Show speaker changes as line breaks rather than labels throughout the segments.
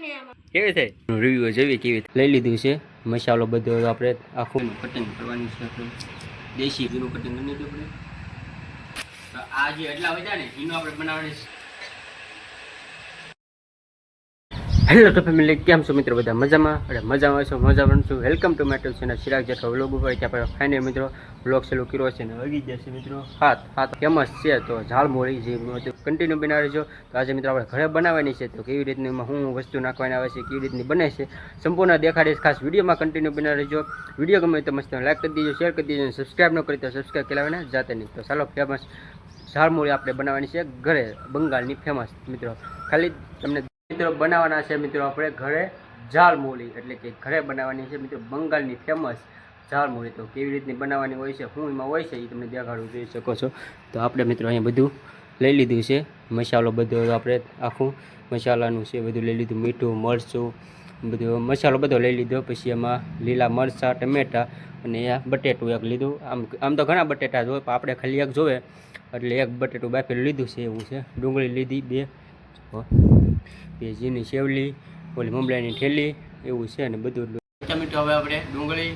કેવી થાય રિવ્યુ જેવી કેવી લઈ લીધું છે મસાલો બધો આપણે આખું કટિંગ કરવાનું છે આપણે દેશી ઘીનું કટિંગ કરી લીધું આપણે આ જે એટલા વધ્યા ને ઘીનું આપણે બનાવવાની છે. હેલો તો ફેમિલી કેમ છો મિત્રો બધા મજામાં અને મજામાં છો મજામાં છું. Welcome to my YouTube channel Chirag Jethwa vlog ઉપર આપણે ફાઇનલ મિત્રો વ્લોગ ચાલુ કર્યો છે ને વાગી જશે મિત્રો હાથ ફેમસ છે તો ઝાલમુરી જે કન્ટિન્યુ બનાવી છો. તો આજે મિત્રો આપણે ઘરે બનાવવાની છે તો કેવી રીતની એમાં શું વસ્તુ નાખવાની આવે છે કેવી રીતની બને છે સંપૂર્ણ દેખાડીશ. ખાસ વિડીયોમાં કન્ટિન્યુ બનાવી રહેજો. વિડીયો ગમે તો મસ્ત લાઈક કરી દેજો, શેર કરી દેજો, સબસ્ક્રાઈબ ન કરી તો સબસ્ક્રાઈબ કરાવીને જાતે નહીં. તો ચાલો ફેમસ ઝાલમુરી આપણે બનાવવાની છે ઘરે, બંગાળની ફેમસ મિત્રો. ખાલી તમને મિત્રો બનાવવાના છે મિત્રો આપણે ઘરે ઝાલમુરી, એટલે કે ઘરે બનાવવાની છે મિત્રો બંગાળની ફેમસ ઝાલમુરી. તો કેવી રીતની બનાવવાની હોય છે, શું એમાં હોય છે એ તમને દેખાડું જોઈ શકો છો. તો આપણે મિત્રો અહીંયા બધું લઈ લીધું છે મસાલો બધો, આપણે આખું મસાલાનું છે બધું લઈ લીધું, મીઠું મરચું બધું મસાલો બધો લઈ લીધો. પછી એમાં લીલા મરચાં, ટમેટાં અને બટેટું એક લીધું. આમ તો ઘણા બટેટા જોવે પણ આપણે ખાલી એક જોવે એટલે એક બટેટું બાફેલું લીધું છે એવું છે. ડુંગળી લીધી બે ઝીણી સેવલી, ઓલી મમરાની ઠેલી એવું છે અને બધું. ટમેટું હવે આપણે ડુંગળી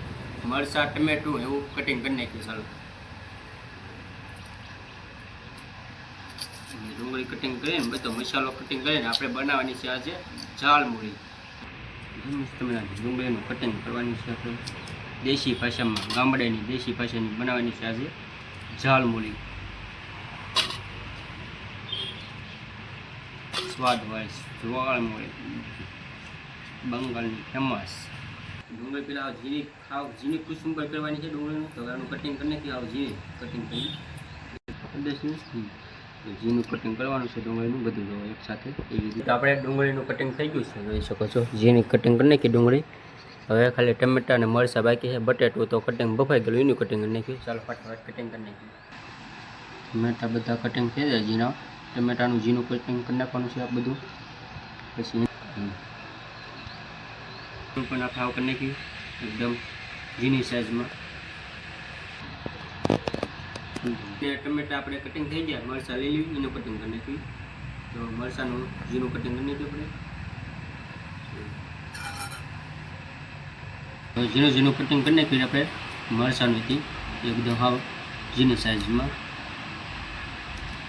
મરચાં ટમેટું એવું કટિંગ કરી નાખ્યું. ચાલો ડુંગળી કટિંગ કરીને બધો મસાલો કટિંગ કરીને આપણે બનાવવાની છે આજે ઝાલમુરી. ડુંગળીનું કટિંગ કરવાની છે આપણે દેશી ભાષામાં, ગામડાની દેશી ભાષાની બનાવવાની છે આજે ઝાલમુરી. સ્વાદ હોય ઝાલમુરી બંગાળની ફેમસ. ડુંગળી પેલા ઝીણી કુસુંબર કરવાની છે ડુંગળીનું. તો એનું કટિંગ કરી નાખી ઝીણી કટિંગ કરી ઝીણું કટિંગ કરવાનું છે ડુંગળીનું બધું એક સાથે એવી રીતે આપણે ડુંગળીનું કટિંગ થઈ ગયું છે જોઈ શકો છો. ઝીણી કટિંગ કરી નાખી ડુંગળી. હવે ખાલી ટમેટા અને મરચાં બાકી છે. બટેટું તો કટિંગ બફાઈ ગયેલું એનું કટિંગ કરી નાખ્યું. ચાલો ફટાફટ કટિંગ કરી નાખ્યું. ટમેટા બધા કટિંગ થઈ જાય ઝીણા. ટમેટાનું ઝીણું કટિંગ કરી નાખવાનું છે આ બધું. પછી પણ આપણે આવું કરી નાખ્યું એકદમ ઝીણી સાઈઝમાં. ટમેટા આપણે કટિંગ થઈ ગયા, મરચાં લઈ લીધું એનું કટિંગ કરી નાખ્યું. તો મરચાંનું ઝીણું કટિંગ કરી નાખ્યું આપણે. ઝીણું કટિંગ કરી નાખ્યું આપણે મરચાંનું એકદમ હાવ ઝીણી સાઈઝમાં.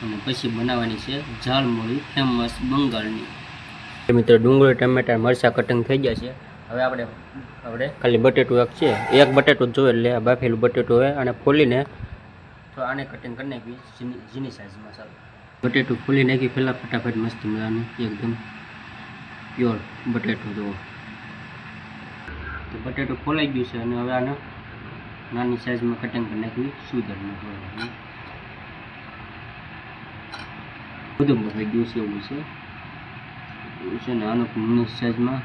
અને પછી બનાવવાની છે ઝાલમુરી ફેમસ બંગાળની. મિત્રો ડુંગળી ટમેટા મરચાં કટિંગ થઈ ગયા છે. હવે આપણે ખાલી બટેટું એક છે, એક બટેટું જોઈએ એટલે આ બાફેલું બટેટું હોય અને ફોલીને તો આને કટિંગ કરી નાખી ઝીણી સાઈઝમાં. ચાલો બટેટું ફોલી નાખી પહેલાં ફટાફટ મસ્ત મજાનું એકદમ પ્યોર બટેટું જુઓ. તો બટેટું ફોલાઈ ગયું છે અને હવે આને નાની સાઈઝમાં કટિંગ કરી નાખી સુધરમાં. બધું બફાઈ ગયું છે એવું છે ને આનો નાની સાઈઝમાં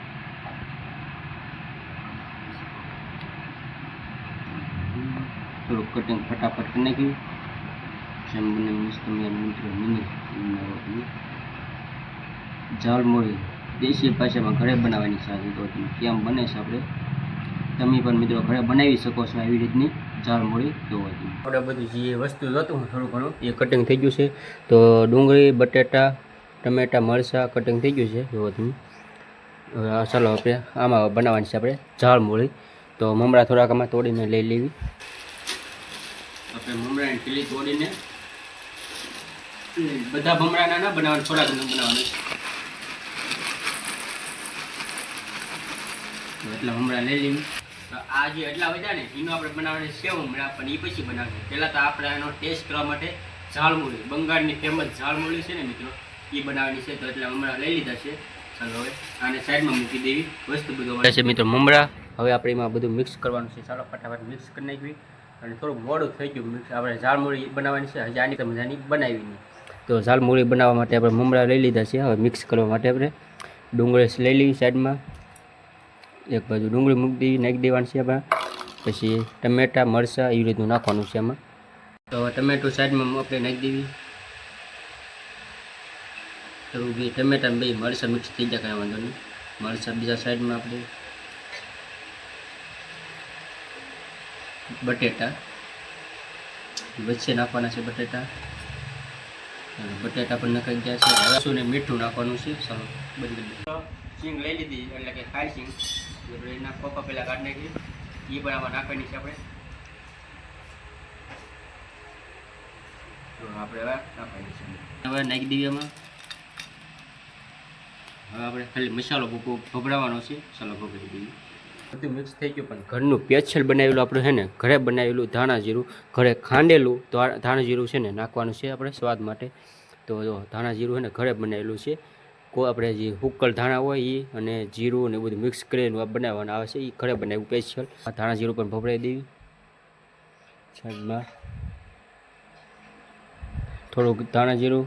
થોડુંક કટિંગ ફટાફટ કરી નાખ્યું. જેમ બને મસ્ત મિની ઝાલમુરી દેશી ભાષામાં ઘરે બનાવવાની સાથે. તો કેમ બને છે તમે પણ મિત્રો ઘરે બનાવી શકો છો આવી રીતની ઝાલમુરી. જોવાથી આપણે બધું જે વસ્તુ જોતું થોડું ઘણું એ કટિંગ થઈ ગયું છે. તો ડુંગળી બટેટા ટમેટા મરચાં કટિંગ થઈ ગયું છે જોવાથી. હવે ચાલો આપણે આમાં બનાવવાની છે આપણે ઝાલમુરી. તો મમરા થોડાક આમાં તોડીને લઈ લેવી. આપણે મમરાની ઠેલી તોડીને બધા મમરાના ના બનાવવાના, થોડાક બનાવવાના છે એટલા મમરા લઈ લેવી. તો આ જે એટલા વધ્યા ને એનું આપણે બનાવવાની સેવ મમરા, પણ એ પછી બનાવીએ. પહેલાં તો આપણે આનો ટેસ્ટ કરવા માટે ઝાલમુરી બંગાળની ફેમસ ઝાલમુરી છે ને મિત્રો એ બનાવવાની છે. તો એટલા મમરા લઈ લીધા છે. ચાલો હવે આને સાઈડમાં મૂકી દેવી. વસ્તુ બધું છે મિત્રો મમરા. હવે આપણે એમાં બધું મિક્સ કરવાનું છે. ચાલો ફટાફટ મિક્સ કરી નાખવી. અને થોડુંક મોડું થઈ ગયું મિક્સ. આપણે ઝાલમુરી બનાવવાની છે હજી આની તો મજાની બનાવી નહીં. તો ઝાલમુરી બનાવવા માટે આપણે મમરા લઈ લીધા છે. હવે મિક્સ કરવા માટે આપણે ડુંગળી લઈ લેવી સાઈડમાં. એક બાજુ ડુંગળી મૂકી દેવી, નાખી દેવાની છે આપણે. પછી ટમેટા મરચાં એવી રીતનું નાખવાનું છે એમાં. તો ટમેટું સાઈડમાં આપણે નાખી દેવી. તો બે ટમેટા બે મરચાં મિક્સ થઈ જાય કાંઈ વાંધો નહીં. મરચાં બીજા સાઈડમાં આપણે બટેટા વચ્ચે નાખવાના છે. બટેટા અને બટેટા પણ નખાઈ ગયા છે. હવે શું ને મીઠું નાખવાનું છે. ચાલો બધી સિંગ લઈ લીધી એટલે કે ખાઈ સિંગ એના પપ્પા પહેલાં કાઢી નાખી એ પણ આમાં નાખવાની છે આપણે. તો આપણે હવે નાખવાની છે. હવે નાખી દઈએ એમાં. હવે આપણે ખાલી મસાલો ભભરાવાનો છે. ચાલો ભભરી દઈએ. બધું મિક્સ થઈ ગયું પણ ઘરનું સ્પેશિયલ બનાવેલું આપણું છે ને ઘરે બનાવેલું ધાણા જીરું ઘરે ખાંડેલું તો ધાણા જીરું છે ને નાખવાનું છે આપણે સ્વાદ માટે. તો જો ધાણા જીરું છે ને ઘરે બનાવેલું છે. આપણે જે હુક્કલ ધાણા હોય એ અને જીરું ને બધું મિક્સ કરીને બનાવવાનું આવે છે. એ ઘરે બનાવ્યું સ્પેશિયલ. આ ધાણા જીરું પણ ભભરાઈ દેવી સાઈડમાં. થોડુંક ધાણા જીરું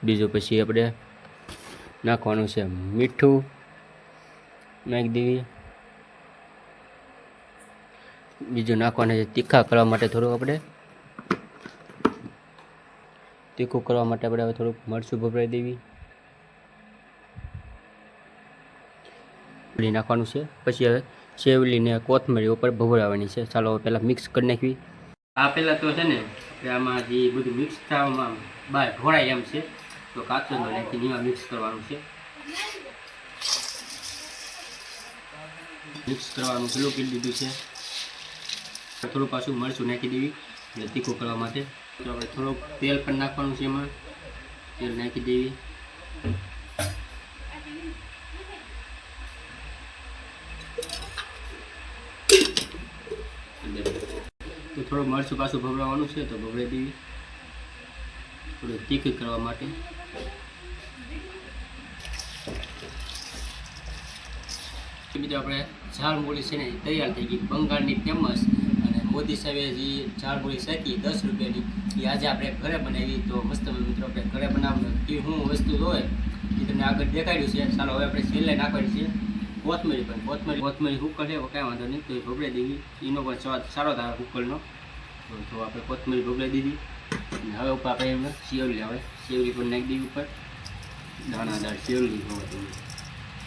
બીજું પછી આપણે નાખવાનું છે મીઠું નાખી દેવી. બીજું નાખવાનું છે તીખા કરવા માટે થોડું આપણે તીખું કરવા માટે આપણે હવે થોડુંક મરચું ભભરાઈ દેવી નાખવાનું છે. પછી હવે શેવલીને કોથમરી ઉપર ભભરાવાની છે. ચાલો પહેલાં મિક્સ કરી નાખવી. આ પહેલાં તો છે ને આમાં જે બધું મિક્સ થવામાં બહાર ઢોળાય એમ છે તો કાચો નાખીને એમાં મિક્સ કરવાનું છે. મિક્સ કરવાનું પેલું કરી દીધું છે. થોડું પાછું મરચું નાખી દેવી એટલે તીખું કરવા માટે. તો આપણે થોડુંક તેલ પણ નાખવાનું છે એમાં. તેલ નાખી દેવી. તો થોડું મરચું પાછું ભભરાવાનું છે તો ભભરાઈ દેવી થોડું તીખું કરવા માટે. બીજું આપણે ઝાલમુળી છે ને તૈયાર થઈ ગઈ બંગાળની ફેમસ. અને મોદી સાહેબે જે ઝાલમુળી શેકી 10 રૂપિયાની એ આજે આપણે ઘરે બનાવી. તો મસ્ત મિત્રો આપણે ઘરે બનાવવાનું એ શું વસ્તુ હોય એ તમને આગળ દેખાડ્યું છે. ચાલો હવે આપણે છેલ્લે નાખવાની છે કોથમરી. પણ કોથમરી હુકલ છે કાંઈ વાંધો નહીં તો એ ભભરાઈ દેવી. એનો પણ સ્વાદ સારો થાય હુકલનો. તો આપણે કોથમરી ભભરાઈ દીધી. હવે ઉપર આપણે એમાં શેવલી આવે શેવલી પણ નાખી દેવી ઉપર. દાણાદાર શેવલી હોય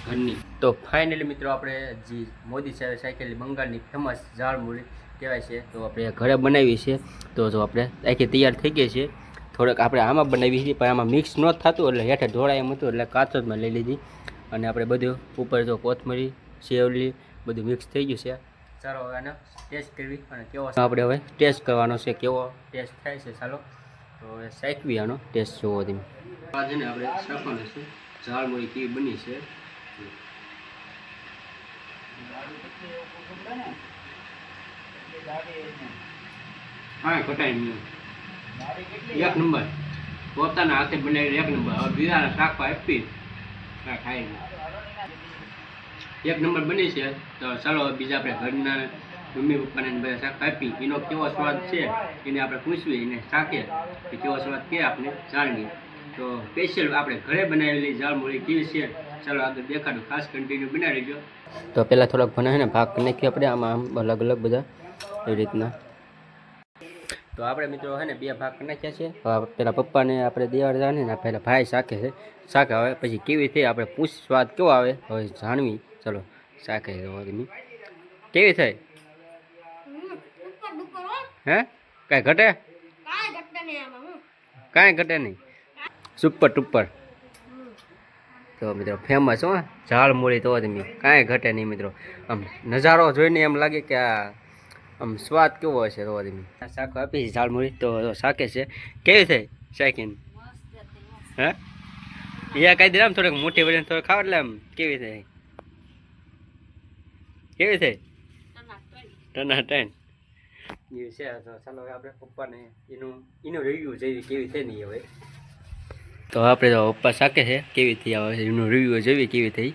ઘરની. તો ફાઇનલી મિત્રો આપણે જે મોદી સાહેબે સાયકલની બંગાળની ફેમસ ઝાલમુળી કહેવાય છે તો આપણે ઘરે બનાવી છે. તો જો આપણે આખી તૈયાર થઈ ગઈ છે. થોડોક આપણે આમાં બનાવી છે પણ આમાં મિક્સ ન થતું એટલે હેઠે ઢોળાય એમ હતું એટલે કાચોમાં લઈ લીધી. અને આપણે બધું ઉપર જો કોથમરી શેવલી બધું મિક્સ થઈ ગયું છે. ચાલો હવે આને ટેસ્ટ કરવી અને કેવો આપણે હવે ટેસ્ટ કરવાનો છે કેવો ટેસ્ટ થાય છે. ચાલો તો હવે શાકવી આનો ટેસ્ટ જોવો તમે. આ છે ને આપણે શાકવાનું છે ઝાલમુળી કેવી બની છે. હા કટાઈ નહીં એક નંબર પોતાના હાથે બનાવી એક નંબર. હવે બીજાના શાક આપી ખાઈ એક નંબર બની છે. તો ચાલો બીજા આપણે ઘરના મમ્મી પપ્પાને બધા શાક આપી એનો કેવો સ્વાદ છે એને આપણે પૂછવી એને શાકે કે કેવો સ્વાદ કે આપણે જાણીએ. તો સ્પેશિયલ આપણે ઘરે બનાવેલી ઝાલમુળી કેવી છે ચાલો આગળ દેખાડું. ખાસ કન્ટિન્યુ બનાવી લેજો. તો પહેલાં થોડાક ભણા છે ને ભાગ નાખીએ આપણે આમાં આમ અલગ અલગ બધા એવી રીતના. તો આપણે મિત્રો છે ને 2 ભાગ નાખ્યા છે. પહેલાં પપ્પાને આપણે દેવાડ જાણે ને પહેલાં ભાઈ શાકે છે. શાકે આવે પછી કેવી થઈ આપણે પૂછ સ્વાદ કેવો આવે હવે જાણવી. ચલો શાકે કેવી થઈ હે કાંઈ ઘટે કાંઈ ઘટે નહીં સુપર ટુપર. તો મિત્રો ફેમસ હો ઝાલમુળી તો તમે કાંઈ ઘટે નહીં મિત્રો. આમ નજારો જોઈને એમ લાગે કે આ આમ સ્વાદ કેવો હશે તો તમે. શાકો આપી ઝાલમુળી તો શાકે છે. કેવી થઈ શાકીને હે એ કાંઈ દે આમ થોડોક મોટી વડીને થોડો ખાવ એટલે આમ કેવી થઈ કેવી થઈ ટનાટન એ છે. ચાલો હવે આપણે પપ્પાને એનું રિવ્યૂ જોઈએ કેવી થઈ નહીં હવે. તો આપણે તો પપ્પા શાકે છે કેવી થઈ આવે એનું રિવ્યૂ જોવી કેવી થઈ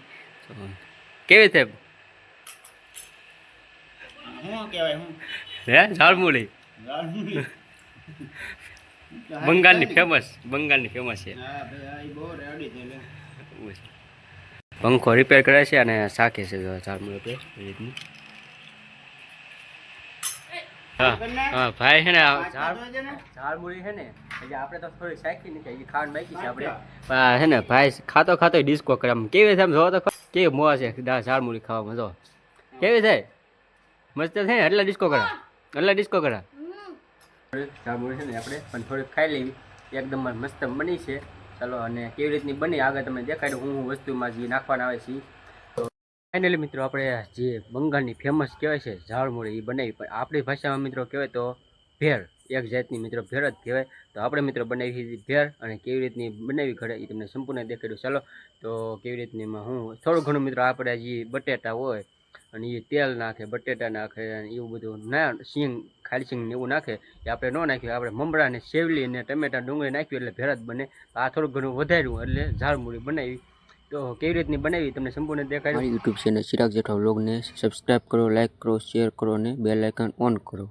કેવી થઈ હે ઝાલમુળી બંગાળની ફેમસ છે. પંખો રિપેર કરે છે અને શાકે છે ઝાલમુળી એ રીતની. હા ભાઈ છે ને ઝાલમુળી છે ને એટલે આપણે તો થોડી શાકી નથી ખાંડ બાકી છે આપણે છે ને ભાઈ ખાતો ડિસ્કો કરે આમ કેવી છે આમ જોવો તો કેવી મોજ છે ઝાલમુળી ખાવામાં. જો કેવી થાય મસ્ત છે ને એટલા ડિસ્કો કરા ઝાલમુળી છે ને આપણે પણ થોડીક ખાઈ લેવી એકદમ મસ્ત બની છે. ચાલો અને કેવી રીતની બની આગળ તમને દેખાડું હું વસ્તુમાં જે નાખવાના આવે છે. તો ફાઇનલી મિત્રો આપણે જે બંગાળની ફેમસ કહેવાય છે ઝાલમુરી એ બનાવી, પણ આપણી ભાષામાં મિત્રો કહેવાય તો ભેળ, એક જાતની મિત્રો ભેળ જ કહેવાય. તો આપણે મિત્રો બનાવી ભેળ અને કેવી રીતની બનાવી ઘરે એ તમને સંપૂર્ણ દેખાડ્યું. ચાલો તો કેવી રીતની હું થોડું ઘણું મિત્રો આપણે જે બટેટા હોય અને એ તેલ નાખે, બટેટા નાખે અને એવું બધું ના સિંગ ખાલી સિંગ ને એવું નાખે એ આપણે ન નાખ્યું, આપણે મમરા ને સેવલી ને ટમેટા ડુંગળી નાખ્યું એટલે ભેળ જ બને. આ થોડું ઘણું વધાર્યું એટલે ઝાલમુરી બનાવી. તો કેવી રીતની બનાવી તમને સંપૂર્ણ દેખાડ્યું.
યુટ્યુબ ચેનલ ચિરાગ જેઠવા વ્લોગને સબસ્ક્રાઈબ કરો, લાઈક કરો, શેર કરો અને બેલ આઇકન ઓન કરો.